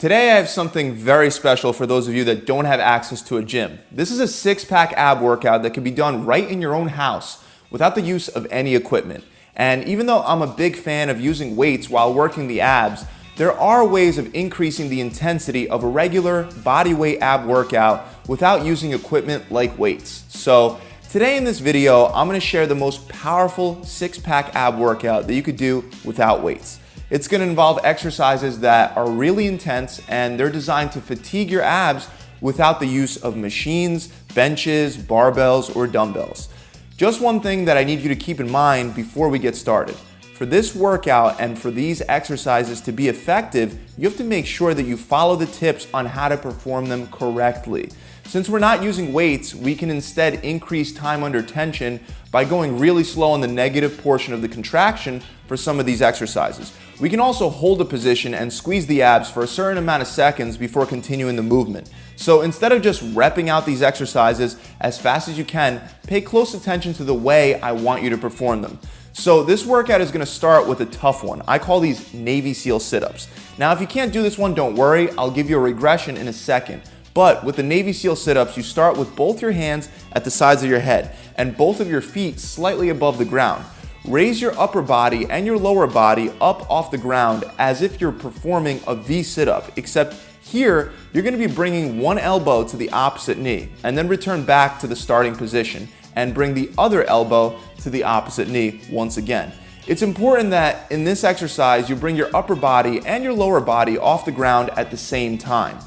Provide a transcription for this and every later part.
Today I have something very special for those of you that don't have access to a gym. This is a six-pack ab workout that can be done right in your own house without the use of any equipment. And even though I'm a big fan of using weights while working the abs, there are ways of increasing the intensity of a regular body weight ab workout without using equipment like weights. So today in this video, I'm going to share the most powerful six-pack ab workout that you could do without weights. It's going to involve exercises that are really intense and they're designed to fatigue your abs without the use of machines, benches, barbells, or dumbbells. Just one thing that I need you to keep in mind before we get started. For this workout and for these exercises to be effective, you have to make sure that you follow the tips on how to perform them correctly. Since we're not using weights, we can instead increase time under tension by going really slow on the negative portion of the contraction for some of these exercises. We can also hold a position and squeeze the abs for a certain amount of seconds before continuing the movement. So instead of just repping out these exercises as fast as you can, pay close attention to the way I want you to perform them. So this workout is going to start with a tough one. I call these Navy SEAL sit-ups. Now if you can't do this one, don't worry, I'll give you a regression in a second. But with the Navy SEAL sit-ups, you start with both your hands at the sides of your head and both of your feet slightly above the ground. Raise your upper body and your lower body up off the ground as if you're performing a V sit-up, except here you're going to be bringing one elbow to the opposite knee and then return back to the starting position and bring the other elbow to the opposite knee once again. It's important that in this exercise you bring your upper body and your lower body off the ground at the same time.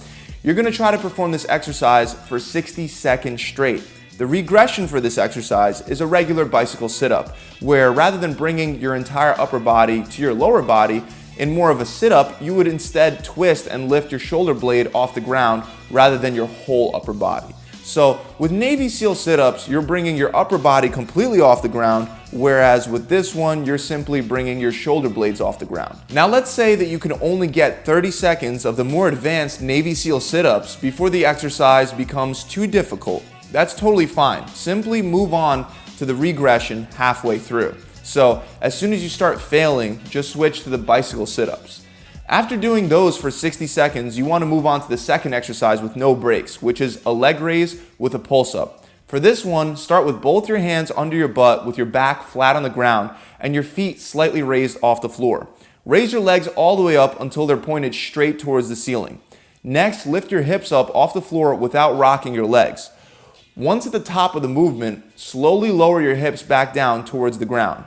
You're going to try to perform this exercise for 60 seconds straight. The regression for this exercise is a regular bicycle sit-up, where rather than bringing your entire upper body to your lower body, in more of a sit-up, you would instead twist and lift your shoulder blade off the ground rather than your whole upper body. So with Navy SEAL sit-ups, you're bringing your upper body completely off the ground, whereas with this one, you're simply bringing your shoulder blades off the ground. Now let's say that you can only get 30 seconds of the more advanced Navy SEAL sit-ups before the exercise becomes too difficult. That's totally fine. Simply move on to the regression halfway through. So as soon as you start failing, just switch to the bicycle sit-ups. After doing those for 60 seconds, you want to move on to the second exercise with no breaks, which is a leg raise with a pulse-up. For this one, start with both your hands under your butt with your back flat on the ground and your feet slightly raised off the floor. Raise your legs all the way up until they're pointed straight towards the ceiling. Next, lift your hips up off the floor without rocking your legs. Once at the top of the movement, slowly lower your hips back down towards the ground.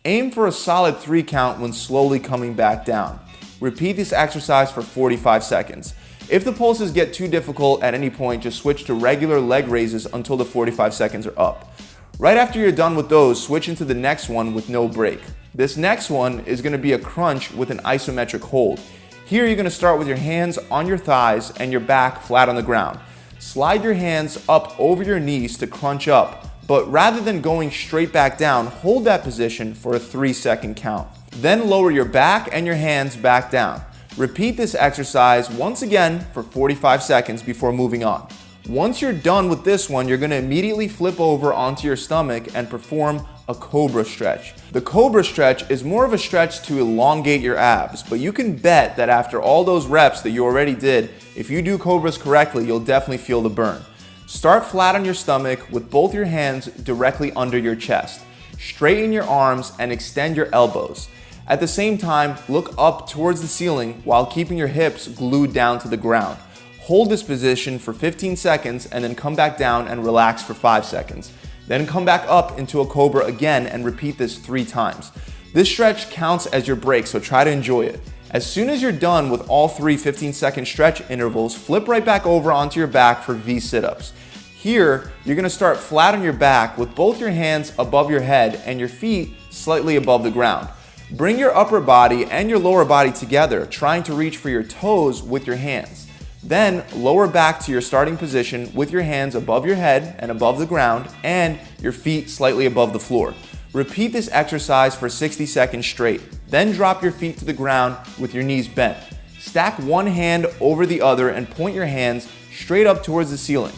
Aim for a solid 3 count when slowly coming back down. Repeat this exercise for 45 seconds. If the pulses get too difficult at any point, just switch to regular leg raises until the 45 seconds are up. Right after you're done with those, switch into the next one with no break. This next one is going to be a crunch with an isometric hold. Here you're going to start with your hands on your thighs and your back flat on the ground. Slide your hands up over your knees to crunch up, but rather than going straight back down, hold that position for a 3-second count. Then lower your back and your hands back down. Repeat this exercise once again for 45 seconds before moving on. Once you're done with this one, you're going to immediately flip over onto your stomach and perform a cobra stretch. The cobra stretch is more of a stretch to elongate your abs, but you can bet that after all those reps that you already did, if you do cobras correctly, you'll definitely feel the burn. Start flat on your stomach with both your hands directly under your chest. Straighten your arms and extend your elbows. At the same time, look up towards the ceiling while keeping your hips glued down to the ground. Hold this position for 15 seconds and then come back down and relax for 5 seconds. Then come back up into a cobra again and repeat this 3 times. This stretch counts as your break, so try to enjoy it. As soon as you're done with all 3 15-second stretch intervals, flip right back over onto your back for V sit-ups. Here, you're going to start flat on your back with both your hands above your head and your feet slightly above the ground. Bring your upper body and your lower body together, trying to reach for your toes with your hands. Then lower back to your starting position with your hands above your head and above the ground and your feet slightly above the floor. Repeat this exercise for 60 seconds straight. Then drop your feet to the ground with your knees bent. Stack one hand over the other and point your hands straight up towards the ceiling.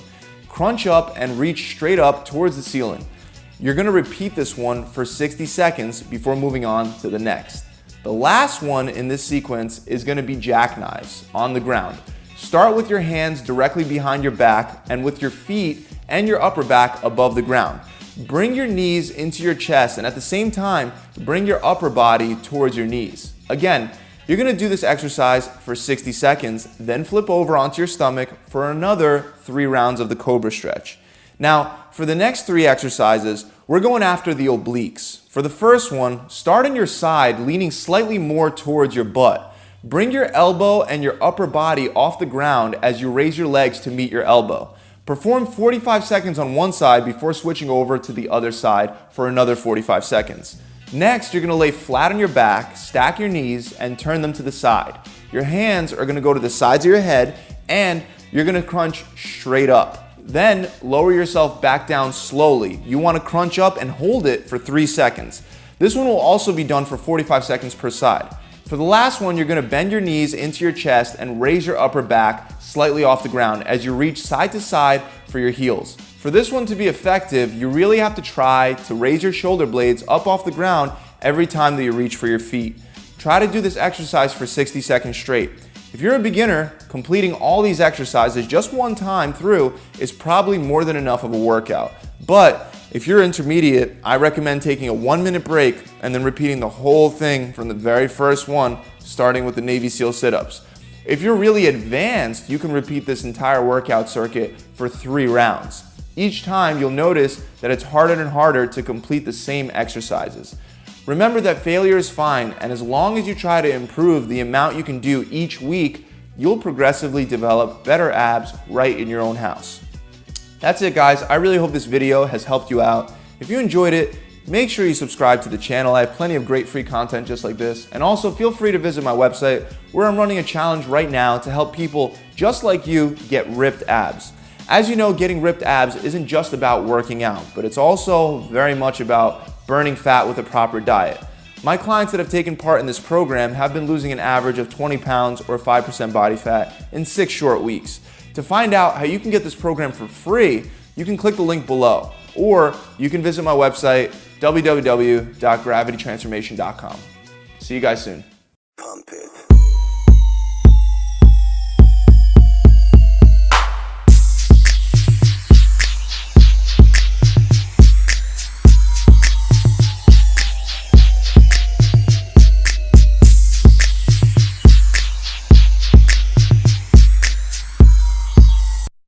Crunch up and reach straight up towards the ceiling. You're going to repeat this one for 60 seconds before moving on to the next. The last one in this sequence is going to be jackknives on the ground. Start with your hands directly behind your back and with your feet and your upper back above the ground. Bring your knees into your chest and at the same time, bring your upper body towards your knees. Again, you're going to do this exercise for 60 seconds, then flip over onto your stomach for another 3 rounds of the Cobra stretch. Now, for the next 3 exercises, we're going after the obliques. For the first one, start on your side, leaning slightly more towards your butt. Bring your elbow and your upper body off the ground as you raise your legs to meet your elbow. Perform 45 seconds on one side before switching over to the other side for another 45 seconds. Next, you're going to lay flat on your back, stack your knees, and turn them to the side. Your hands are going to go to the sides of your head, and you're going to crunch straight up. Then, lower yourself back down slowly. You want to crunch up and hold it for 3 seconds. This one will also be done for 45 seconds per side. For the last one, you're going to bend your knees into your chest and raise your upper back slightly off the ground as you reach side to side for your heels. For this one to be effective, you really have to try to raise your shoulder blades up off the ground every time that you reach for your feet. Try to do this exercise for 60 seconds straight. If you're a beginner, completing all these exercises just one time through is probably more than enough of a workout. But if you're intermediate, I recommend taking a 1-minute break and then repeating the whole thing from the very first one, starting with the Navy SEAL sit-ups. If you're really advanced, you can repeat this entire workout circuit for 3 rounds. Each time, you'll notice that it's harder and harder to complete the same exercises. Remember that failure is fine, and as long as you try to improve the amount you can do each week, you'll progressively develop better abs right in your own house. That's it, guys. I really hope this video has helped you out. If you enjoyed it, make sure you subscribe to the channel. I have plenty of great free content just like this. And also feel free to visit my website where I'm running a challenge right now to help people just like you get ripped abs. As you know, getting ripped abs isn't just about working out, but it's also very much about burning fat with a proper diet. My clients that have taken part in this program have been losing an average of 20 pounds or 5% body fat in 6 short weeks. To find out how you can get this program for free, you can click the link below, or you can visit my website, www.gravitytransformation.com. See you guys soon.